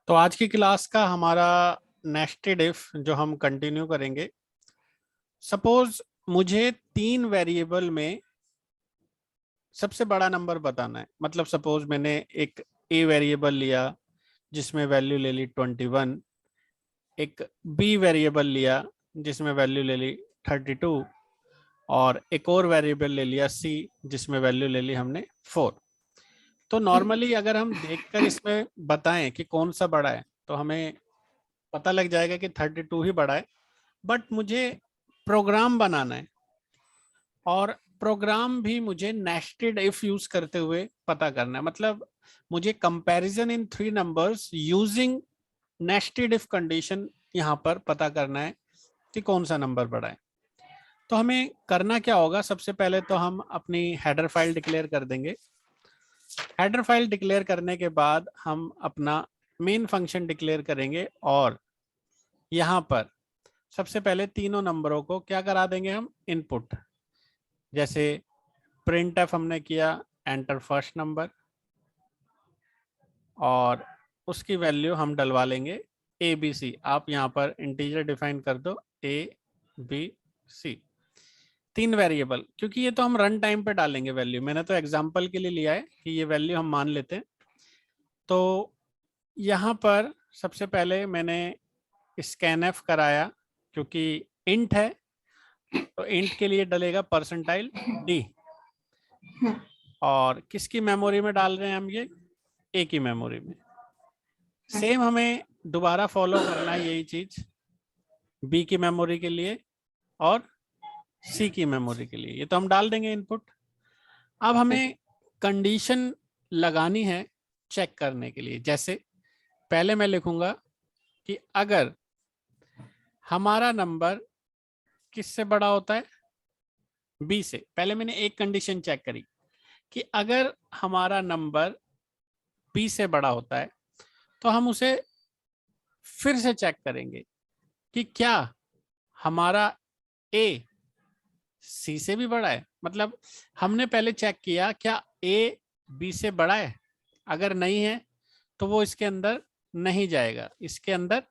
तो आज की क्लास का हमारा नेस्टेड इफ जो हम कंटिन्यू करेंगे। सपोज मुझे 3 वेरिएबल में सबसे बड़ा नंबर बताना है। मतलब सपोज मैंने एक ए वेरिएबल लिया जिसमें वैल्यू ले ली 21, एक बी वेरिएबल लिया जिसमें वैल्यू ले ली 32 और एक और वेरिएबल ले लिया सी जिसमें वैल्यू ले ली हमने 4। तो नॉर्मली अगर हम देखकर इसमें बताएं कि कौन सा बड़ा है तो हमें पता लग जाएगा कि 32 ही बड़ा है। बट मुझे प्रोग्राम बनाना है और प्रोग्राम भी मुझे नेस्टेड इफ यूज करते हुए पता करना है। मतलब मुझे comparison in 3 numbers using nested if condition यहाँ पर पता करना है कि कौन सा नंबर बड़ा है। तो हमें करना क्या होगा, सबसे पहले तो हम अपनी हेडर फाइल डिक्लेयर कर देंगे। हेडर फाइल डिक्लेयर करने के बाद हम अपना मेन फंक्शन डिक्लेयर करेंगे और यहाँ पर सबसे पहले तीनों नंबरों को क्या करा देंगे हम, इनपुट। जैसे प्रिंट एफ हमने किया एंटर फर्स्ट नंबर और उसकी वैल्यू हम डलवा लेंगे ए बी सी। आप यहाँ पर इंटीजर डिफाइन कर दो ए बी सी, 3 वेरिएबल, क्योंकि ये तो हम रन टाइम पे डालेंगे वैल्यू। मैंने तो एग्जांपल के लिए लिया है कि ये वैल्यू हम मान लेते हैं। तो यहाँ पर सबसे पहले मैंने स्कैन एफ कराया क्योंकि इंट है, तो इंट के लिए डलेगा परसेंटाइल डी। और किसकी मेमोरी में डाल रहे हैं हम, ये ए की मेमोरी में। सेम हमें दोबारा फॉलो करना है यही चीज बी की मेमोरी के लिए और सी की मेमोरी के लिए। ये तो हम डाल देंगे इनपुट। अब हमें कंडीशन लगानी है चेक करने के लिए। जैसे पहले मैं लिखूंगा कि अगर हमारा नंबर किससे बड़ा होता है, बी से। पहले मैंने एक कंडीशन चेक करी कि अगर हमारा नंबर बी से बड़ा होता है तो हम उसे फिर से चेक करेंगे कि क्या हमारा ए सी से भी बड़ा है। मतलब हमने पहले चेक किया क्या ए बी से बड़ा है, अगर नहीं है तो वो इसके अंदर नहीं जाएगा, इसके अंदर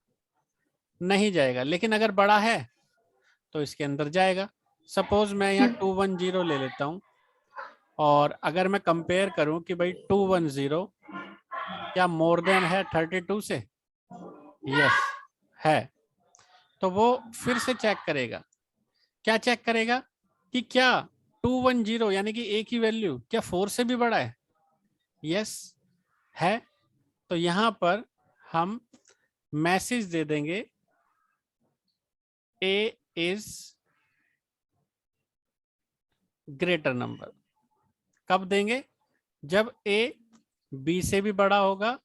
नहीं जाएगा। लेकिन अगर बड़ा है तो इसके अंदर जाएगा। सपोज मैं यहाँ 210 ले लेता हूँ और अगर मैं कंपेयर करूं कि भाई 210 क्या मोर देन है 32 से, यस है, तो वो फिर से चेक करेगा। क्या चेक करेगा कि क्या 210 यानी कि ए की वैल्यू क्या 4 से भी बड़ा है, यस है। तो यहां पर हम मैसेज दे देंगे ए इज ग्रेटर नंबर। कब देंगे, जब ए बी से भी बड़ा होगा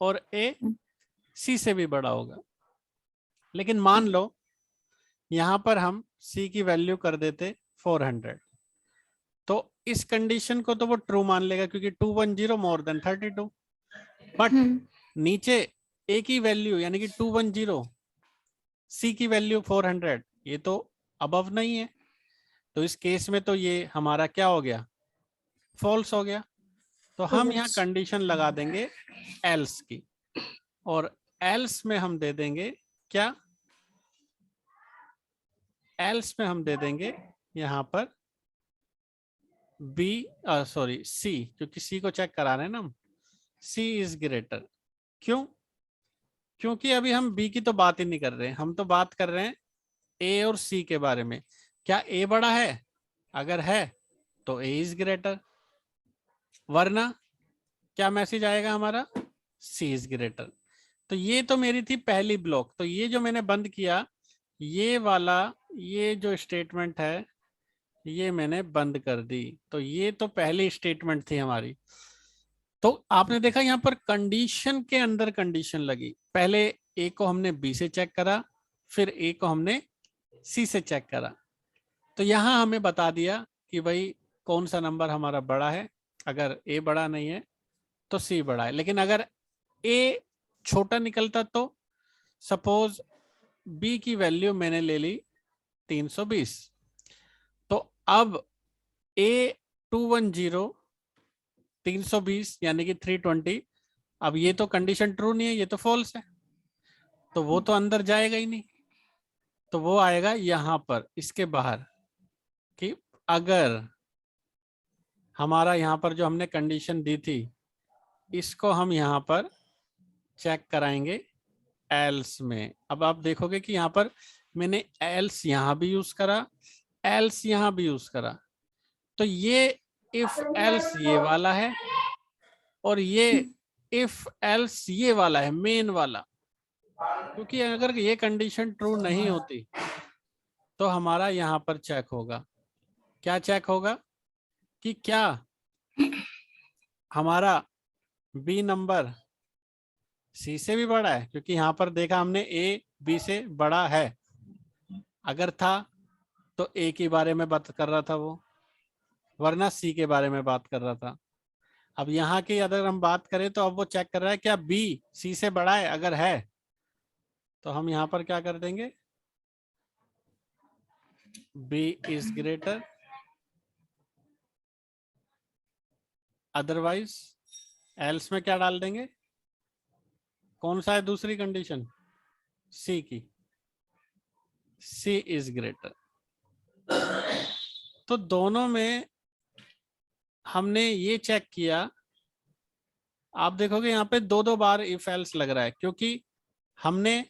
और ए सी से भी बड़ा होगा। लेकिन मान लो यहां पर हम सी की वैल्यू कर देते 400, तो इस कंडीशन को तो वो ट्रू मान लेगा क्योंकि 210 मोर देन 32। बट नीचे ए की वैल्यू यानी कि 210, सी की वैल्यू 400, ये तो अबव नहीं है। तो इस केस में तो ये हमारा क्या हो गया, फॉल्स हो गया। तो हम यहाँ कंडीशन लगा देंगे एल्स की, और एल्स में हम दे देंगे क्या, एल्स में हम दे देंगे यहाँ पर बी सॉरी सी, क्योंकि सी को चेक करा रहे हैं ना हम, सी इज ग्रेटर। क्यों, क्योंकि अभी हम बी की तो बात ही नहीं कर रहे हैं, हम तो बात कर रहे हैं ए और सी के बारे में। क्या ए बड़ा है, अगर है तो ए इज ग्रेटर, वरना क्या मैसेज आएगा हमारा, सी इज ग्रेटर। तो ये तो मेरी थी पहली ब्लॉक। तो ये जो मैंने बंद किया, ये वाला, ये जो स्टेटमेंट है ये मैंने बंद कर दी। तो ये तो पहली स्टेटमेंट थी हमारी। तो आपने देखा यहाँ पर कंडीशन के अंदर कंडीशन लगी। पहले ए को हमने बी से चेक करा, फिर ए को हमने सी से चेक करा। तो यहाँ हमें बता दिया कि भाई कौन सा नंबर हमारा बड़ा है। अगर ए बड़ा नहीं है तो सी बड़ा है। लेकिन अगर ए छोटा निकलता तो सपोज बी की वैल्यू मैंने ले ली 320, तो अब ए 210 320 यानी कि 320 अब ये तो कंडीशन ट्रू नहीं है, ये तो फॉल्स है, तो वो तो अंदर जाएगा ही नहीं, तो वो आएगा यहां पर इसके बाहर कि अगर हमारा यहाँ पर जो हमने कंडीशन दी थी इसको हम यहाँ पर चेक कराएंगे एल्स में। अब आप देखोगे कि यहाँ पर मैंने एल्स यहाँ भी यूज करा, एल्स यहाँ भी यूज करा, तो ये इफ एल्स ये वाला है और ये इफ एल्स ये वाला है, मेन वाला। क्योंकि अगर ये कंडीशन ट्रू नहीं होती तो हमारा यहाँ पर चेक होगा, क्या चेक होगा कि क्या हमारा बी नंबर सी से भी बड़ा है, क्योंकि यहाँ पर देखा हमने ए बी से बड़ा है, अगर था तो ए के बारे में बात कर रहा था वो, वरना सी के बारे में बात कर रहा था। अब यहाँ की अगर हम बात करें तो अब वो चेक कर रहा है क्या बी सी से बड़ा है, अगर है तो हम यहाँ पर क्या कर देंगे, B is greater, otherwise else में क्या डाल देंगे, कौन सा है दूसरी कंडीशन, सी की, सी इज ग्रेटर। तो दोनों में हमने ये चेक किया, आप देखोगे यहाँ पे दो दो बार इफ एल्स लग रहा है, क्योंकि हमने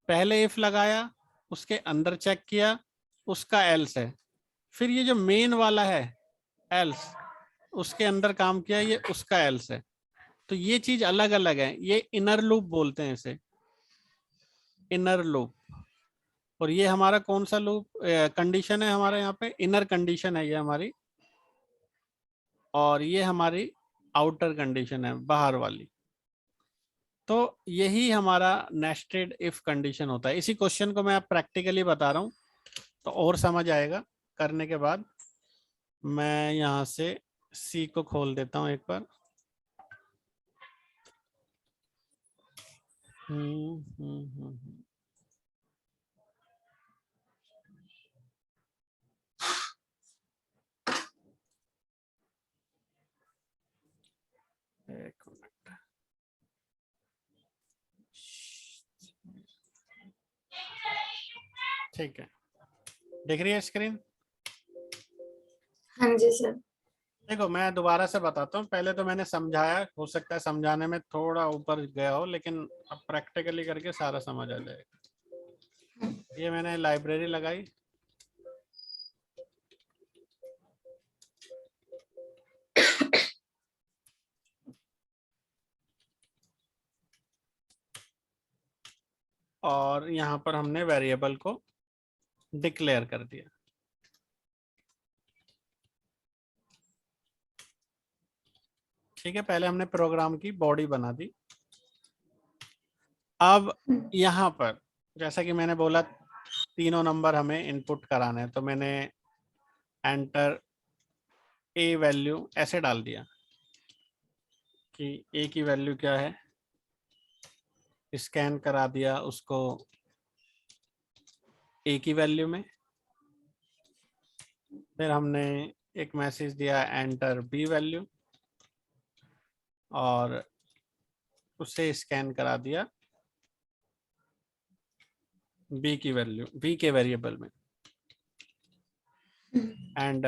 पहले इफ लगाया, उसके अंदर चेक किया, उसका एल्स है, फिर ये जो मेन वाला है एल्स, उसके अंदर काम किया, ये उसका एल्स है। तो ये चीज अलग अलग है, ये इनर लूप बोलते हैं इसे, इनर लूप। और ये हमारा कौन सा लूप कंडीशन है, हमारा यहाँ पे इनर कंडीशन है ये हमारी, और ये हमारी आउटर कंडीशन है, बाहर वाली। तो यही हमारा नेस्टेड इफ कंडीशन होता है। इसी क्वेश्चन को मैं आप प्रैक्टिकली बता रहा हूँ तो और समझ आएगा करने के बाद। मैं यहाँ से सी को खोल देता हूँ एक बार। एक मिनट, ठीक है, दिख रही है स्क्रीन? हाँ जी सर। देखो मैं दोबारा से बताता हूँ, पहले तो मैंने समझाया, हो सकता है समझाने में थोड़ा ऊपर गया हो, लेकिन अब प्रैक्टिकली करके सारा समझ आ जाएगा। ये मैंने लाइब्रेरी लगाई, और यहाँ पर हमने वेरिएबल को डिक्लेयर कर दिया। ठीक है, पहले हमने प्रोग्राम की बॉडी बना दी। अब यहाँ पर जैसा कि मैंने बोला तीनों नंबर हमें इनपुट कराने हैं, तो मैंने एंटर ए वैल्यू ऐसे डाल दिया कि ए की वैल्यू क्या है, स्कैन करा दिया उसको ए की वैल्यू में। फिर हमने एक मैसेज दिया एंटर बी वैल्यू, और उसे स्कैन करा दिया बी की वैल्यू, बी के वेरिएबल में। एंड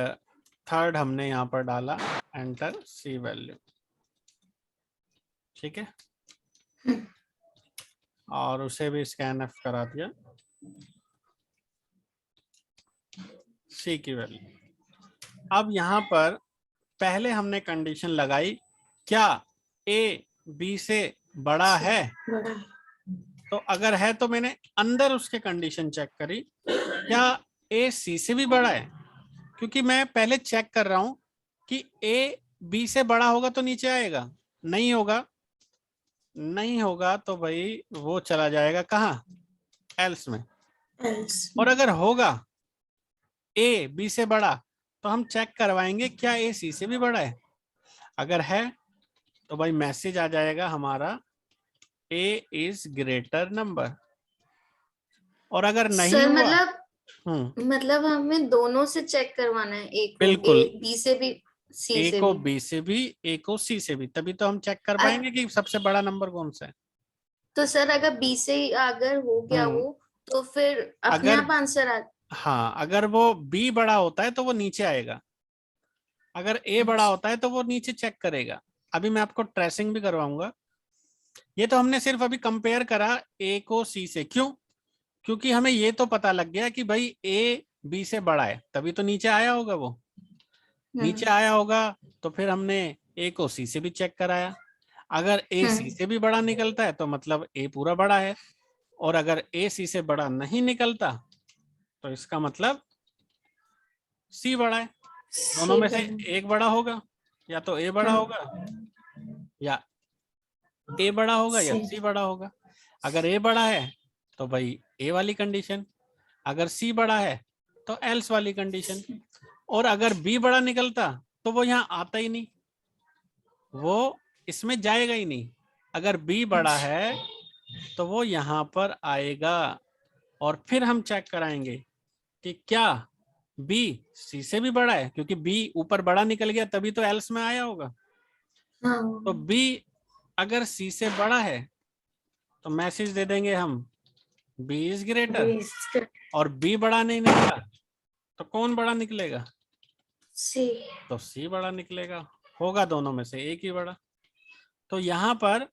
थर्ड हमने यहाँ पर डाला एंटर सी वैल्यू। ठीक है, और उसे भी स्कैन एफ करा दिया सी की वैल्यू। अब यहाँ पर पहले हमने कंडीशन लगाई, क्या ए बी से बड़ा है, तो अगर है तो मैंने अंदर उसके कंडीशन चेक करी, क्या ए सी से भी बड़ा है, क्योंकि मैं पहले चेक कर रहा हूं कि ए बी से बड़ा होगा तो नीचे आएगा, नहीं होगा, नहीं होगा तो भाई वो चला जाएगा कहाँ, एल्स में। और अगर होगा ए बी से बड़ा तो हम चेक करवाएंगे क्या ए सी से भी बड़ा है, अगर है तो भाई मैसेज आ जाएगा हमारा ए इज ग्रेटर नंबर। और अगर नहीं सर हुआ, मतलब हमें दोनों से चेक करवाना है, एक बिल्कुल ए बी से भी। सी ए से को भी। बी से भी, ए को सी से भी, तभी तो हम चेक कर पाएंगे कि सबसे बड़ा नंबर कौन सा है। तो सर अगर बी से अगर हो गया वो, तो फिर अपने अगर आप आंसर आ। हाँ, अगर वो बी बड़ा होता है तो वो नीचे आएगा, अगर ए बड़ा अच्छा। होता है तो वो नीचे चेक करेगा। अभी मैं आपको ट्रेसिंग भी करवाऊंगा। ये तो हमने सिर्फ अभी कंपेयर करा ए को सी से, क्यों? क्योंकि हमें ये तो पता लग गया कि भाई ए बी से बड़ा है, तभी तो नीचे आया होगा वो। नीचे आया होगा तो फिर हमने ए को सी से भी चेक कराया। अगर ए सी से भी बड़ा निकलता है तो मतलब ए पूरा बड़ा है, और अगर ए सी से बड़ा नहीं निकलता तो इसका मतलब सी बड़ा है। दोनों सी में से बड़ा। एक बड़ा होगा, या तो ए बड़ा होगा, या ए बड़ा होगा, या सी। सी बड़ा होगा। अगर ए बड़ा है तो भाई ए वाली कंडीशन, अगर सी बड़ा है तो एल्स वाली कंडीशन। और अगर बी बड़ा निकलता तो वो यहाँ आता ही नहीं, वो इसमें जाएगा ही नहीं। अगर बी बड़ा है तो वो यहाँ पर आएगा, और फिर हम चेक कराएंगे कि क्या बी सी से भी बड़ा है, क्योंकि बी ऊपर बड़ा निकल गया तभी तो एल्स में आया होगा। तो बी अगर सी से बड़ा है तो मैसेज दे देंगे हम बी इज ग्रेटर, और बी बड़ा नहीं निकला तो कौन बड़ा निकलेगा? सी। तो सी बड़ा निकलेगा, होगा दोनों में से एक ही बड़ा। तो यहाँ पर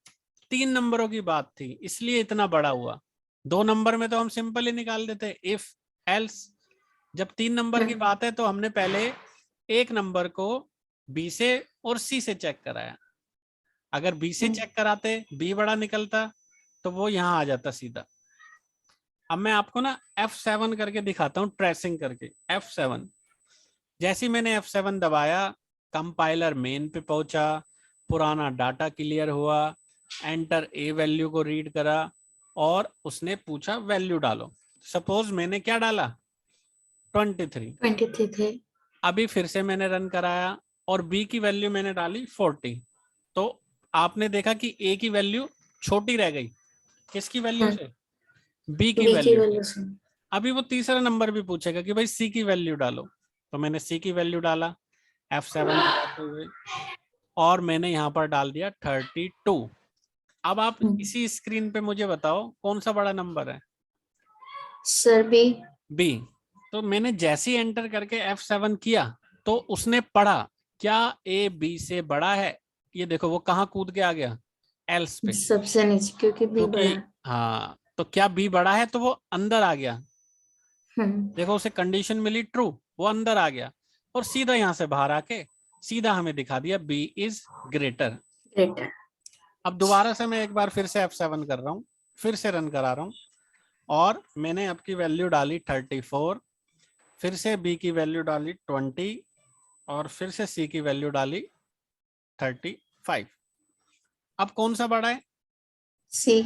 3 नंबरों की बात थी, इसलिए इतना बड़ा हुआ। 2 नंबर में तो हम सिंपल ही निकाल देते इफ एल्स। जब 3 नंबर की बात है तो हमने पहले एक नंबर को बी से और सी से चेक कराया। अगर बी से चेक कराते बी बड़ा निकलता तो वो यहाँ आ जाता सीधा। अब मैं आपको ना F7 करके दिखाता हूँ, ट्रेसिंग करके। F7, जैसे ही मैंने F7 दबाया, कंपाइलर मेन पे पहुंचा, पुराना डाटा क्लियर हुआ, एंटर ए वैल्यू को रीड करा, और उसने पूछा वैल्यू डालो। सपोज मैंने क्या डाला, 23। 23 थे। अभी फिर से मैंने रन कराया और बी की वैल्यू मैंने डाली 40। तो आपने देखा कि ए की वैल्यू छोटी रह गई, किसकी वैल्यू से? बी की बी की वैल्यू से। वैल्यू से। अभी वो तीसरा नंबर भी पूछेगा कि भाई सी की वैल्यू डालो, तो मैंने सी की वैल्यू डाला F7 दबाते हुए, और मैंने यहाँ पर डाल दिया 32। अब आप इसी स्क्रीन पे मुझे बताओ कौन सा बड़ा नंबर है? Sir B. बी। तो मैंने जैसे ही एंटर करके F7 किया तो उसने पढ़ा क्या ए बी से बड़ा है। ये देखो वो कहाँ कूद के आ गया, एल्स पे, सबसे नीचे, क्योंकि बी क्योंकि बड़ा। हाँ, तो क्या बी बड़ा है तो वो अंदर आ गया। देखो उसे कंडीशन मिली ट्रू, वो अंदर आ गया, और सीधा यहाँ से बाहर आके सीधा हमें दिखा दिया बी इज ग्रेटर। ग्रेटर। अब दोबारा से मैं एक बार फिर से F7 कर रहा हूँ, फिर से रन करा रहा हूँ, और मैंने आपकी वैल्यू डाली 34, फिर से बी की वैल्यू डाली 20, और फिर से सी की वैल्यू डाली 35। अब कौन सा बड़ा है? सी।